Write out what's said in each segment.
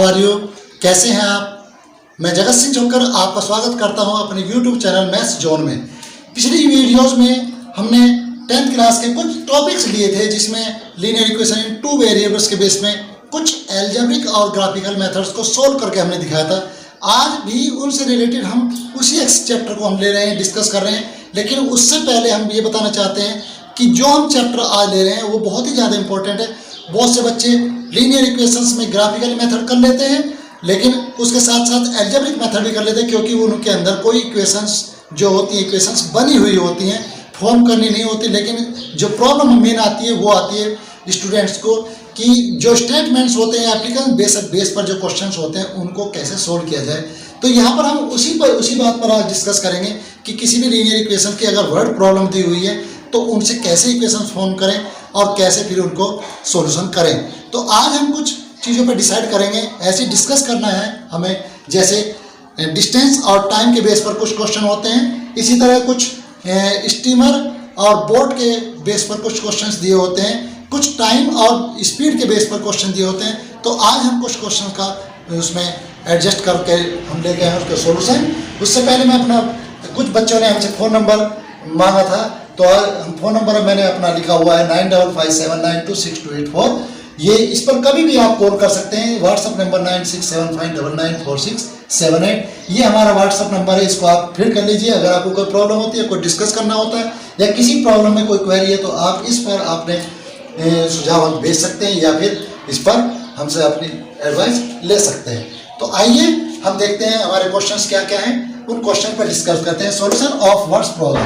How are you, कैसे हैं आप। मैं जगत सिंह जोकर आपका स्वागत करता हूं अपने यूट्यूब चैनल मैथ्स जोन में। पिछली वीडियोस में हमने 10th क्लास के कुछ टॉपिक्स लिए थे जिसमें लीनियर इक्वेशन इन 2 वेरिएबल्स के बेस में कुछ एल्जेब्रिक और ग्राफिकल मेथड्स को सोल्व करके हमने दिखाया था। आज भी उनसे रिलेटेड हम उसी चैप्टर को हम ले रहे हैं, डिस्कस कर रहे हैं। लेकिन उससे पहले हम ये बताना चाहते हैं कि जो हम चैप्टर आज ले रहे हैं वो बहुत ही ज़्यादा इंपॉर्टेंट है। बहुत से बच्चे लीनियर इक्वेशंस में ग्राफिकल मेथड कर लेते हैं, लेकिन उसके साथ साथ एल्जेब्रिक मेथड भी कर लेते हैं, क्योंकि उनके अंदर कोई इक्वेशंस जो होती हैं, इक्वेशंस बनी हुई होती हैं, फॉर्म करनी नहीं होती। लेकिन जो प्रॉब्लम मेन आती है वो आती है स्टूडेंट्स को कि जो स्टेटमेंट्स होते हैं एप्लीकेशन बेस पर जो क्वेश्चंस होते हैं उनको कैसे सोल्व किया जाए। तो यहाँ पर हम उसी बात पर आज डिस्कस करेंगे कि किसी भी लीनियर इक्वेशन की अगर वर्ड प्रॉब्लम दी हुई है तो उनसे कैसे इक्वेशन फॉर्म करें और कैसे फिर उनको सॉल्यूशन करें। तो आज हम कुछ चीज़ों पर डिसाइड करेंगे, ऐसे डिस्कस करना है हमें। जैसे डिस्टेंस और टाइम के बेस पर कुछ क्वेश्चन होते हैं, इसी तरह कुछ स्टीमर और बोट के बेस पर कुछ क्वेश्चंस दिए होते हैं, कुछ टाइम और स्पीड के बेस पर क्वेश्चन दिए होते हैं। तो आज हम कुछ क्वेश्चन का उसमें एडजस्ट करके हम ले गए हैं उसका सॉल्यूशन। उससे पहले मैं अपना कुछ बच्चों ने हमसे फ़ोन नंबर मांगा था, तो हम फ़ोन नंबर मैंने अपना लिखा हुआ है 9557926284। ये इस पर कभी भी आप कॉल कर सकते हैं। WhatsApp number 9675994678। ये हमारा व्हाट्सअप नंबर है, इसको आप फिर कर लीजिए। अगर आपको कोई प्रॉब्लम होती है, कोई डिस्कस करना होता है या किसी प्रॉब्लम में कोई क्वेरी है तो आप इस पर आपने सुझाव हम भेज सकते हैं या फिर इस पर हमसे अपनी एडवाइस ले सकते हैं। तो आइए हम देखते हैं हमारे क्वेश्चंस क्या क्या हैं, उन क्वेश्चन पर डिस्कस करते हैं। Solution of what's problem.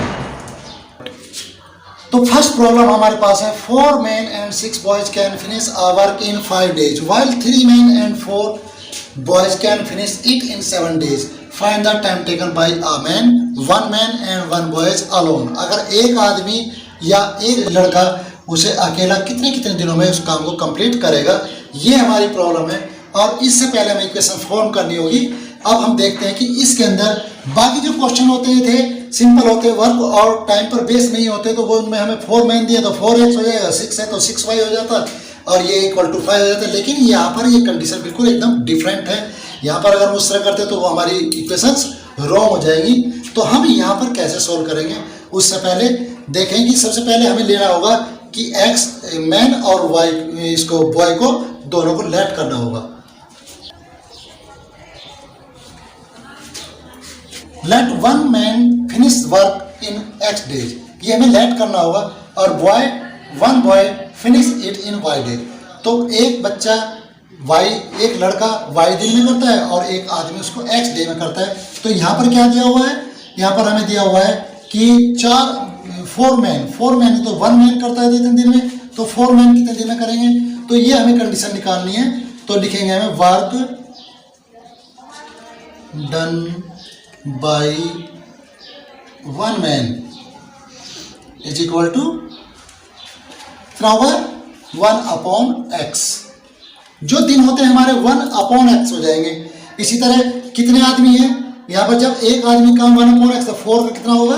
तो फर्स्ट प्रॉब्लम हमारे पास है 4 men and 6 boys can finish a work in 5 days while 3 men and 4 boys can finish it in 7 days. Find the time taken by a man, 1 man and 1 boy alone. अगर एक आदमी या एक लड़का उसे अकेला कितने दिनों में उस काम को कंप्लीट करेगा, ये हमारी प्रॉब्लम है। और इससे पहले हमें इक्वेशन फॉर्म करनी होगी। अब हम देखते हैं कि इसके अंदर बाकी जो क्वेश्चन होते थे सिंपल होते, वर्क और टाइम पर बेस नहीं होते, तो वो उनमें हमें 4 मैन दिया तो 4x हो जाएगा, 6 है तो 6y हो जाता और ये इक्वल टू 5 हो जाता है। लेकिन यहाँ पर ये कंडीशन बिल्कुल एकदम डिफरेंट है। यहाँ पर अगर उस तरह करते तो वो हमारी इक्वेशंस रॉन्ग हो जाएगी। तो हम यहाँ पर कैसे सोल्व करेंगे, उससे पहले देखें कि सबसे पहले हमें लेना होगा कि x मैन और y इसको बॉय को दोनों को लेट करना होगा। Let 1 man finish work in x days, ये हमें लेट करना होगा। और 1 boy finish it in y days. तो एक बच्चा एक लड़का y दिन में करता है और एक आदमी उसको x डे में करता है। तो यहाँ पर क्या दिया हुआ है, यहाँ पर हमें दिया हुआ है कि 4 मैन तो 1 मैन करता है 3 दिन में, तो 4 मैन कितने दिन में करेंगे। तो ये हमें कंडीशन निकालनी है। तो लिखेंगे हमें work done by 1 man is equal to 1/x। जो दिन होते हैं हमारे 1/x हो जाएंगे। इसी तरह कितने आदमी हैं, यहाँ पर जब एक आदमी काम 1/x तो 4 का कितना होगा,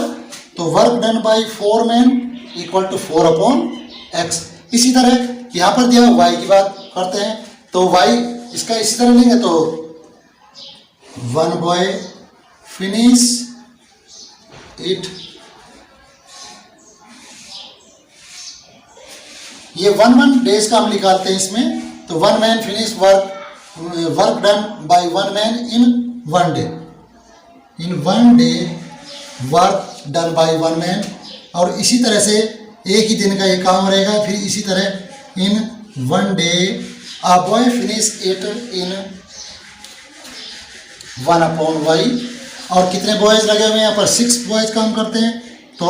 तो work done by 4 man equal to 4/x। इसी तरह यहाँ पर दिया y की बात करते हैं, तो y इसका इसी तरह लेंगे तो 1 बॉय फिनिश इट, ये 1 डेज का हम निकालते हैं इसमें। तो 1 man finish work done by 1 man in 1 day, work done by 1 man. और इसी तरह से एक ही दिन का ये काम रहेगा। फिर इसी तरह इन 1 day a boy finish it in 1/y। और कितने बॉयज़ लगे हुए हैं यहाँ पर, 6 बॉयज़ काम करते हैं। तो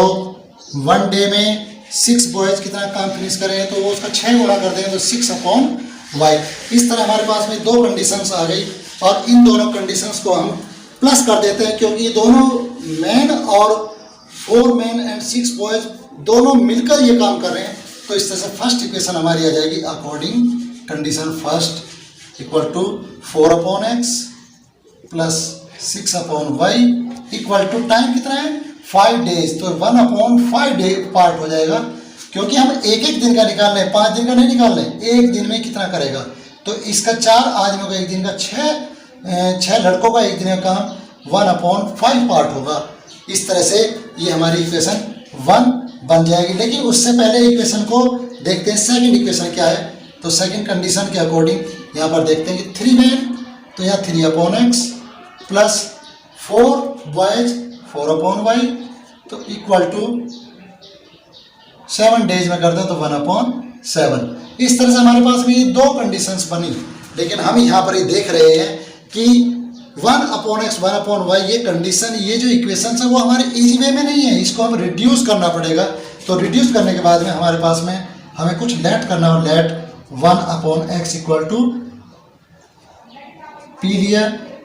1 डे में 6 बॉयज़ कितना काम फिनिश करेंगे, तो वो उसका 6 गुणा कर देंगे तो 6/y। इस तरह हमारे पास में 2 कंडीशंस आ गई और इन दोनों कंडीशंस को हम प्लस कर देते हैं, क्योंकि ये दोनों मैन और 4 मैन एंड 6 बॉयज़ दोनों मिलकर ये काम कर रहे हैं। तो इस तरह से फर्स्ट इक्वेशन हमारी आ जाएगी according condition first equal to 4/x plus 6/y equal to time कितना है 5 डेज। तो 1/5 डे पार्ट हो जाएगा, क्योंकि हम एक दिन का निकाल रहे हैं, 5 दिन का नहीं निकाल रहे, एक दिन में कितना करेगा। तो तो इसका 4 आदमियों का एक दिन का 6 लड़कों का एक दिन का काम 1/5 पार्ट होगा। इस तरह से ये हमारी इक्वेशन 1 बन जाएगी। लेकिन उससे पहले इक्वेशन को देखते हैं सेकंड इक्वेशन क्या है। तो सेकंड कंडीशन के अकॉर्डिंग यहाँ पर देखते हैं कि 3 मैन, तो यहाँ 3/x प्लस 4 बॉयज 4/y, तो इक्वल टू 7 डेज में करते हैं तो 1/7। इस तरह से हमारे पास भी 2 कंडीशंस बनी। लेकिन हम यहाँ पर ये देख रहे हैं कि 1/x 1/y ये कंडीशन, ये जो इक्वेशन है वो हमारे इजी वे में नहीं है, इसको हम रिड्यूस करना पड़ेगा। तो रिड्यूस करने के बाद में हमारे पास में हमें कुछ लेट करना हो। Late 1/x equal to P लिया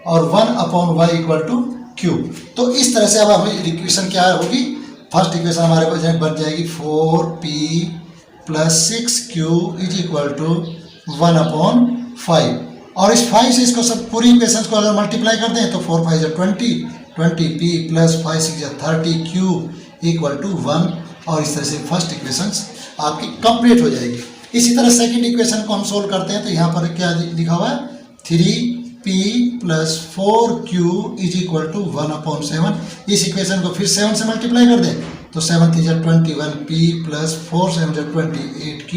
और 1/y इक्वल टू क्यू। तो इस तरह से अब हमें इक्वेशन क्या होगी, फर्स्ट इक्वेशन हमारे पास बन जाएगी 4p plus 6q is equal to 1/5। और इस 5 से इसको सब पूरी इक्वेशन को अगर मल्टीप्लाई कर दें तो 4 5 20, 20p plus 5 6 30q equal to 1। और इस तरह से फर्स्ट इक्वेशन आपकी कंप्लीट हो जाएगी। इसी तरह सेकंड इक्वेशन को हम सोल्व करते हैं। तो यहाँ पर क्या लिखा हुआ है, 3p plus 4q is equal to 1/7। इस इक्वेशन को फिर 7 से मल्टीप्लाई कर दें तो 7 3 21p plus 4 7 28q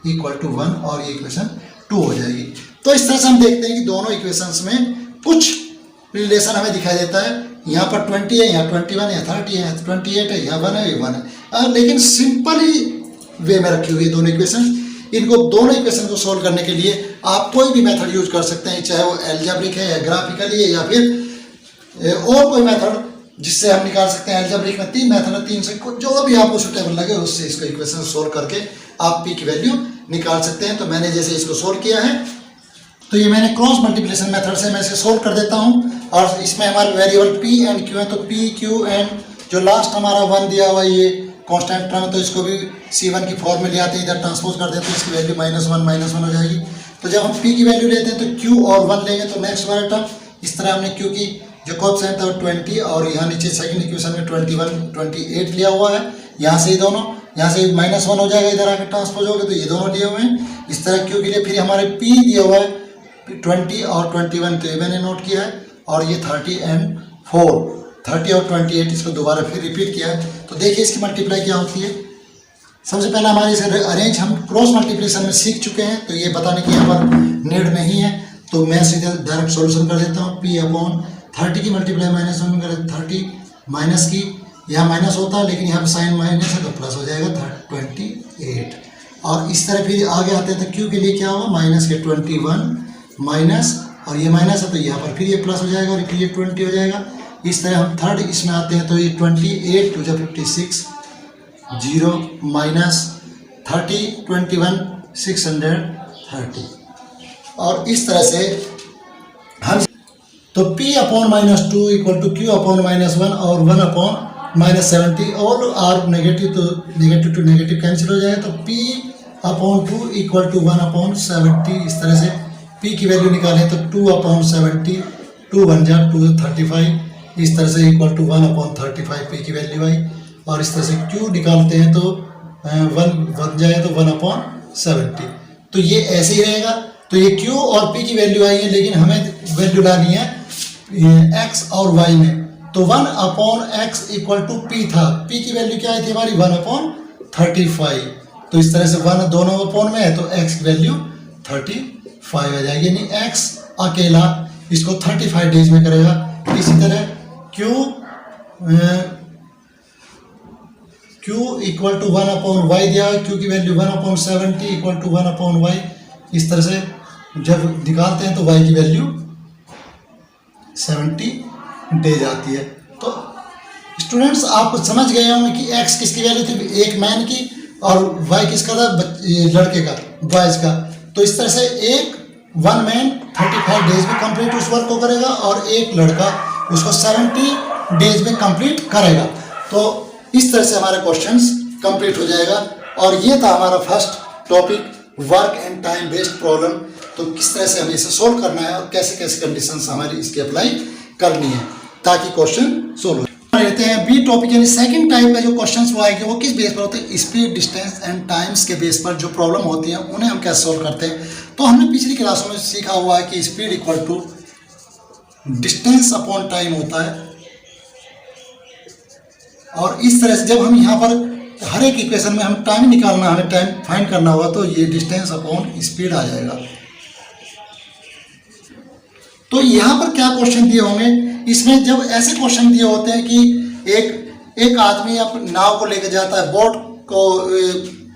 equal to 1 और ये इक्वेशन 2 हो जाएगी। तो इस तरह से हम देखते हैं कि दोनों इक्वेशंस में कुछ रिलेशन हमें दिखाई देता है। यहाँ पर 20 है, यहाँ 21 है, 30 है, 28 है, यहाँ 1 है, ये 1 है। लेकिन सिंपल ही वे में रखी हुई है दोनों इक्वेशन। इनको दोनों इक्वेशन को सोल्व करने के लिए आप कोई भी मेथड यूज कर सकते हैं, चाहे वो एल्जेब्रिक है या ग्राफिकली है या फिर और कोई मेथड जिससे हम निकाल सकते हैं। एल्जेब्रिक में 3 मेथड है, 3 से जो भी आपको सुटेबल लगे उससे इसको इक्वेशन सोल्व करके आप पी की वैल्यू निकाल सकते हैं। तो मैंने जैसे इसको सोल्व किया है, तो ये मैंने क्रॉस मल्टीप्लिकेशन मेथड से मैं इसे सोल्व कर देता हूँ। और इसमें हमारे वेरिएबल p एंड q है, तो p q एंड जो लास्ट हमारा 1 दिया हुआ ये कांस्टेंट टर्म है, तो इसको भी c1 की फॉर्म में ले आते हैं, इधर ट्रांसपोज कर देते हैं, इसकी वैल्यू -1 हो जाएगी। तो जब हम p की वैल्यू लेते हैं तो q और 1 लेंगे तो नेक्स्ट वाला टर्म। इस तरह हमने q की जो कोएफिशिएंट था 20 और यहाँ नीचे सेकंड इक्वेशन में 21 28 लिया हुआ है। यहाँ से ये दोनों, यहाँ से -1 हो जाएगा, इधर आके ट्रांसपोज होगा तो ये दोनों लिए हुए हैं। इस तरह q के लिए फिर हमारे p दिया हुआ है 20 और 21, तो ये मैंने नोट किया है। और ये 30 एंड 4, 30 और 28 इसको दोबारा फिर रिपीट किया है। तो देखिए इसकी मल्टीप्लाई क्या होती है। सबसे पहले हमारे इसे अरेंज हम क्रॉस मल्टीप्लिकेशन में सीख चुके हैं, तो ये बताने की यहाँ पर नीड नहीं है। तो मैं सीधे डायरेक्ट सॉल्यूशन कर देता हूँ। p/30 की मल्टीप्लाई -1 में करें, 30 माइनस की, यहाँ माइनस होता है लेकिन यहाँ पर साइन माइनस है तो प्लस हो जाएगा 28। और इस तरह फिर आगे आते हैं तो q के लिए क्या होगा, माइनस के 21 माइनस, और ये माइनस है तो यहाँ पर फिर ये प्लस हो जाएगा और ये 20 हो जाएगा। इस तरह हम थर्ड इसमें आते हैं तो ये 28 2 56 0 माइनस 30 21 630। और इस तरह से हम तो p/-2 इक्वल टू q/-1 और 1/-70 और r नेगेटिव, तो नेगेटिव टू नेगेटिव कैंसिल हो जाएगा। तो p/2 इक्वल टू 1/70। इस तरह से p की वैल्यू निकालें तो 2/70, 2 बन जाए 235। इस तरह से इक्वल टू 1/35 p की वैल्यू आई। और इस तरह से q निकालते हैं तो 1 बन जाए तो 1/70। तो ये ऐसे ही रहेगा। तो ये q और p की वैल्यू आई है, लेकिन हमें वैल्यू लानी है x और y में। तो 1/x इक्वल टू p था, p की वैल्यू क्या आई थी हमारी 1/35। तो इस तरह से 1 दोनों अपॉन में है तो x की वैल्यू 35 आ जाएगी, यानी x अकेला इसको 35 डेज में करेगा। इसी तरह q इक्वल टू 1/y दिया, q की वैल्यू 1/70 इक्वल टू 1/y। इस तरह से जब निकालते हैं तो y की वैल्यू 70 डेज आती है। तो स्टूडेंट्स आप समझ गए होंगे कि x किसकी वैल्यू थी, एक मैन की, और y किसका था, लड़के का, बॉयज का। तो इस तरह से वन मैन 35 डेज में कंप्लीट उस वर्क को करेगा और एक लड़का उसको 70 डेज में कंप्लीट करेगा। तो इस तरह से हमारे क्वेश्चंस कंप्लीट हो जाएगा। और ये था हमारा first topic, work and time based problem. तो किस तरह से हमें इसे सोल्व करना है और कैसे कैसे कंडीशंस हमारी इसकी अप्लाई करनी है ताकि क्वेश्चन सोल्व हो। लेते हैं बी टॉपिक, यानी सेकंड टाइप का जो क्वेश्चंस वो आएंगे वो किस बेस पर होते हैं, स्पीड, डिस्टेंस एंड टाइम्स के बेस पर जो प्रॉब्लम होती है उन्हें हम कैसे सोल्व करते हैं। तो हमने पिछली क्लासों में सीखा हुआ है कि speed equal to distance upon time होता है, और इस तरह से जब हम यहाँ पर हर एक इक्वेशन में हम टाइम निकालना, हमें टाइम फाइंड करना होगा, तो ये डिस्टेंस अपॉन स्पीड आ जाएगा। तो यहाँ पर क्या क्वेश्चन दिए होंगे, इसमें जब ऐसे क्वेश्चन दिए होते हैं कि एक आदमी अपनी नाव को लेकर जाता है, बोट को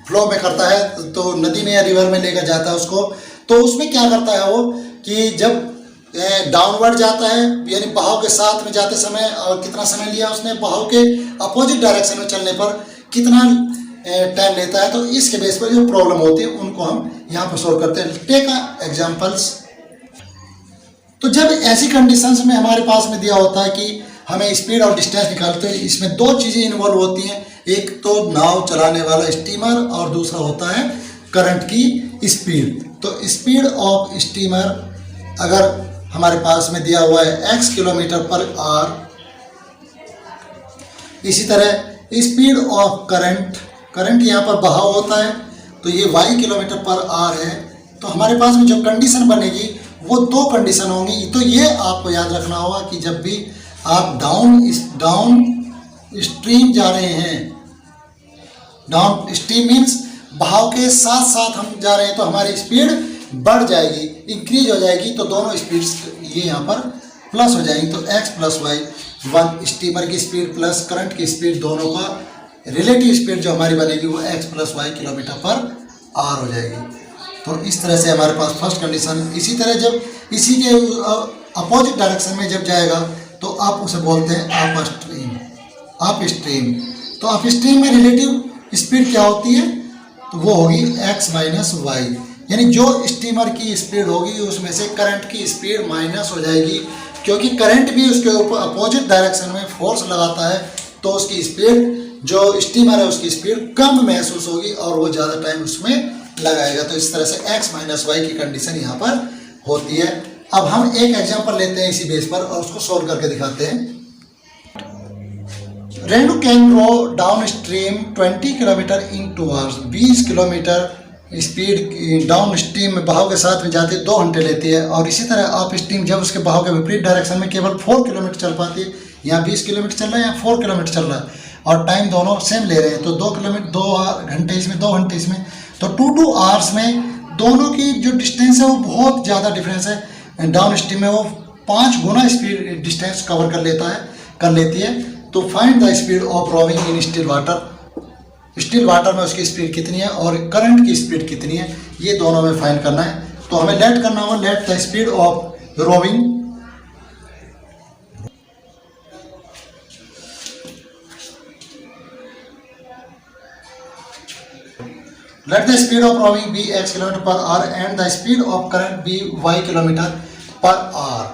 फ्लो में करता है, तो नदी में या रिवर में लेकर जाता है उसको, तो उसमें क्या करता है वो कि जब डाउनवर्ड जाता है, यानी बहाव के साथ में जाते समय, और कितना समय लिया उसने, बहाव के अपोजिट डायरेक्शन में चलने पर कितना टाइम लेता है, तो इसके बेस पर जो प्रॉब्लम होती है उनको हम यहाँ पर सोल्व करते हैं। Take examples. तो जब ऐसी कंडीशंस में हमारे पास में दिया होता है कि हमें स्पीड और डिस्टेंस निकालते हैं, इसमें दो चीज़ें इन्वॉल्व होती हैं, एक तो नाव चलाने वाला स्टीमर और दूसरा होता है करंट की स्पीड। तो स्पीड ऑफ स्टीमर अगर हमारे पास में दिया हुआ है x किलोमीटर पर आवर, इसी तरह स्पीड ऑफ करंट यहाँ पर बहाव होता है, तो ये y किलोमीटर पर आवर है। तो हमारे पास में जो कंडीशन बनेगी वो दो कंडीशन होंगी। तो ये आपको याद रखना होगा कि जब भी आप डाउन स्ट्रीम जा रहे हैं, डाउन स्ट्रीम मीन्स बहाव के साथ साथ हम जा रहे हैं, तो हमारी स्पीड बढ़ जाएगी, इंक्रीज हो जाएगी, तो दोनों स्पीड्स ये यहाँ पर प्लस हो जाएंगी। तो x plus y, one steamer की स्पीड प्लस करंट की स्पीड, दोनों का रिलेटिव स्पीड जो हमारी बनेगी वो x plus y kilometre per hour हो जाएगी। तो इस तरह से हमारे पास फर्स्ट कंडीशन। इसी तरह जब इसी के अपोजिट डायरेक्शन में जब जाएगा तो आप उसे बोलते हैं अप स्ट्रीम। तो अप स्ट्रीम में रिलेटिव स्पीड क्या होती है, तो वो होगी x माइनस वाई, यानी जो स्टीमर की स्पीड होगी उसमें से करंट की स्पीड माइनस हो जाएगी, क्योंकि करंट भी उसके ऊपर अपोजिट डायरेक्शन में फोर्स लगाता है, तो उसकी स्पीड, जो स्टीमर है उसकी स्पीड कम महसूस होगी और वो ज़्यादा टाइम उसमें लगाएगा। तो इस तरह से x माइनस वाई की कंडीशन यहाँ पर होती है। अब हम एक एग्जांपल लेते हैं इसी बेस पर और उसको सोल्व करके दिखाते हैं। Renu can row downstream 20 kilometre in 2 hours. 20 kilometre speed downstream में बहाव के साथ में जाती है, 2 घंटे लेती है, और इसी तरह अप स्ट्रीम जब उसके बहाव के विपरीत डायरेक्शन में केवल 4 किलोमीटर चल पाती है। यहाँ 20 किलोमीटर चल रहा है, यहाँ 4 किलोमीटर चल रहा है, और टाइम दोनों सेम ले रहे हैं, तो 2 किलोमीटर 2 घंटे इसमें, 2 घंटे इसमें, तो 2 आवर्स में दोनों की जो डिस्टेंस है वो बहुत ज़्यादा डिफरेंस है। डाउन स्ट्रीम में वो 5 गुना स्पीड डिस्टेंस कवर कर लेती है। तो find the speed of rowing in still water. Still water में उसकी स्पीड कितनी है और करंट की स्पीड कितनी है, ये दोनों में फाइंड करना है। तो हमें लेट करना होगा, let the speed of rowing let the speed of rowing be x kilometre per hour and the speed of current be y kilometre per hour.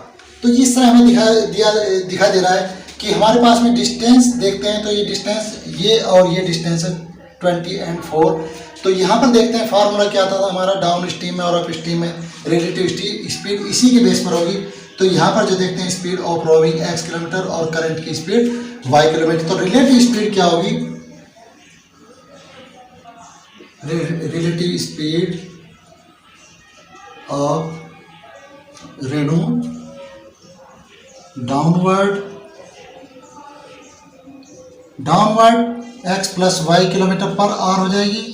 तो इस तरह हमें दिखाई दे रहा है कि हमारे पास में डिस्टेंस देखते हैं, तो ये डिस्टेंस ये और ये डिस्टेंस है 20 and 4। तो यहाँ पर देखते हैं फार्मूला क्या था हमारा, डाउन स्ट्रीम में और अप स्ट्रीम में रिलेटिव स्पीड इसी के बेस पर होगी। तो यहाँ पर जो देखते हैं speed of rowing x kilometre और करंट की स्पीड y किलोमीटर, तो रिलेटिव स्पीड क्या होगी, relative speed of Renu downward x plus y kilometre per hour हो जाएगी,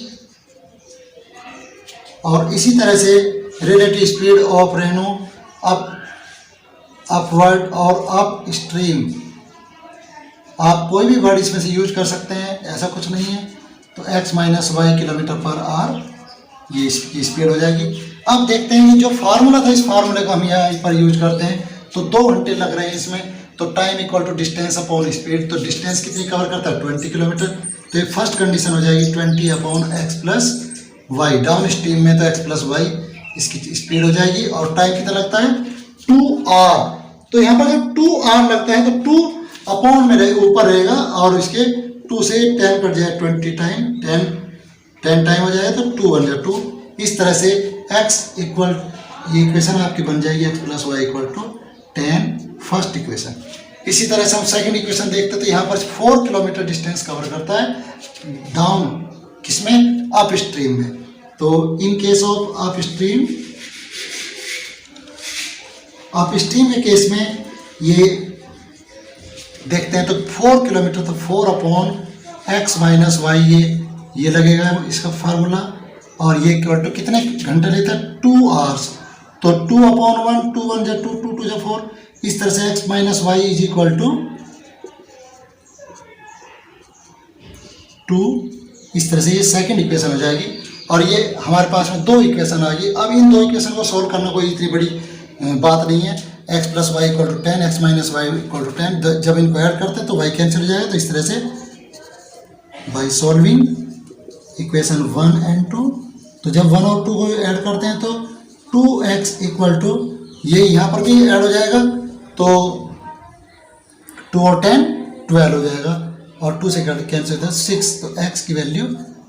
और इसी तरह से relative speed of Renu upward और अप स्ट्रीम। आप कोई भी वर्ड इसमें से यूज कर सकते हैं, ऐसा कुछ नहीं है। तो x minus y kilometre per hour ये इसकी स्पीड हो जाएगी। अब देखते हैं कि जो फार्मूला था इस फार्मूले को हम यहाँ पर यूज करते हैं, तो 2 घंटे लग रहे हैं इसमें। तो time equal to distance upon speed, तो डिस्टेंस कितनी कवर करता है 20 किलोमीटर, तो ये फर्स्ट कंडीशन हो जाएगी 20 upon x plus y. Downstream में तो एक्स प्लस वाई इसकी स्पीड हो जाएगी, और टाइम कितना लगता है 2 आवर। तो यहाँ पर जब 2 आवर लगता है तो 2 अपॉन में ऊपर रहेगा, और इसके 2 से 10 कट जाए, 20 टाइम 10 टाइम हो जाएगा, तो 2 बन जाए 2। इस तरह से x इक्वल, ये इक्वेशन आपकी बन जाएगी x plus y equal to 10, first equation. इसी तरह से हम सेकंड इक्वेशन देखते हैं तो यहाँ पर 4 किलोमीटर डिस्टेंस कवर करता है डाउन, किसमें, अप स्ट्रीम में। तो in case of up stream के केस में ये देखते हैं तो 4 किलोमीटर, तो 4/x माइनस वाई ये लगेगा इसका फार्मूला, और ये इक्वल टू कितने घंटे लेता है, 2 आवर्स। तो 2/1, 2 1 जा 2, 2 2 जा 4, इस तरह से x minus y is equal to 2। इस तरह से ये सेकंड इक्वेशन हो जाएगी, और ये हमारे पास में 2 इक्वेशन आ गई। अब इन 2 इक्वेशन को सोल्व करना कोई इतनी बड़ी बात नहीं है। x plus y equal to 10, x minus y equal to 10, जब इनको ऐड करते हैं तो y कैंसिल हो जाएगा। तो इस तरह से बाई सॉल्विंग इक्वेशन 1 एंड 2, तो जब 1 और 2 को ऐड करते हैं तो 2x इक्वल टू, ये यहाँ पर भी ऐड हो जाएगा तो 2 और 10 12 हो जाएगा, और 2 से कैंसिल होता है 6, तो x की वैल्यू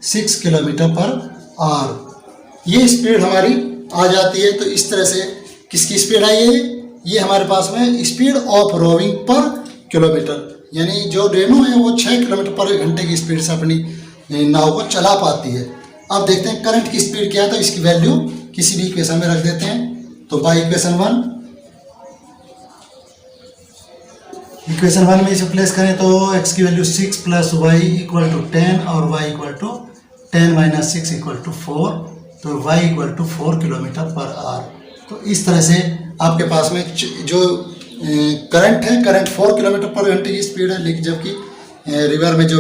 6 किलोमीटर पर आवर ये स्पीड हमारी आ जाती है। तो इस तरह से किसकी स्पीड आई है, ये हमारे पास में स्पीड ऑफ रोविंग पर किलोमीटर, यानी जो रेनू है वो 6 किलोमीटर पर घंटे की स्पीड से अपनी नाव को चला पाती है। अब देखते हैं करंट की स्पीड क्या है, तो इसकी वैल्यू किसी भी इक्वेशन में रख देते हैं। तो बाई इक्वेशन 1 में इसे प्लेस करें तो x की value 6 plus y equal to 10 और y equal to 10 minus 6 equal to 4, तो y equal to 4 kilometre per hour. तो इस तरह से आपके पास में जो करंट है, करंट 4 किलोमीटर पर घंटे की स्पीड है, लेकिन जबकि रिवर में जो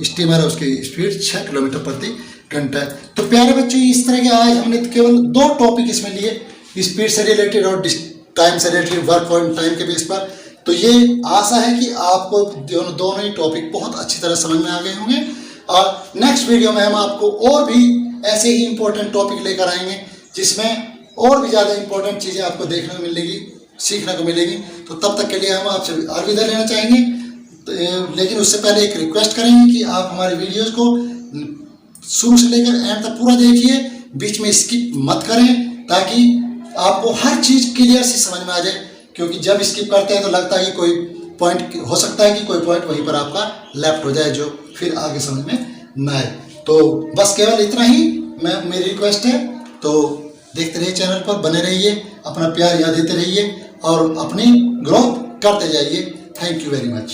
स्टीमर है उसकी स्पीड 6 किलोमीटर प्रति घंटा है। तो प्यारे बच्चों, इस तरह के आज हमने केवल 2 टॉपिक इसमें लिए, स्पीड से रिलेटेड और टाइम से रिलेटेड, वर्क और टाइम के बेस पर। तो ये आशा है कि आपको दोनों ही टॉपिक बहुत अच्छी तरह समझ में आ गए होंगे, और नेक्स्ट वीडियो में हम आपको और भी ऐसे ही इंपॉर्टेंट टॉपिक लेकर आएंगे जिसमें और भी ज़्यादा इंपॉर्टेंट चीज़ें आपको देखने को मिलेगी, सीखने को मिलेगी। तो तब तक के लिए हम आपसे अलविदा लेना चाहेंगे, लेकिन उससे पहले एक रिक्वेस्ट करेंगे कि आप हमारे वीडियोज़ को शुरू से लेकर एंड तक पूरा देखिए, बीच में स्किप मत करें, ताकि आपको हर चीज़ क्लियर से समझ में आ जाए। क्योंकि जब स्किप करते हैं तो लगता है कि कोई पॉइंट, हो सकता है कि कोई पॉइंट वहीं पर आपका लेफ्ट हो जाए, जो फिर आगे समझ में ना आए। तो बस केवल इतना ही मेरी रिक्वेस्ट है। तो देखते रहिए, चैनल पर बने रहिए, अपना प्यार यहाँ देते रहिए और अपनी ग्रोथ करते जाइए। Thank you very much.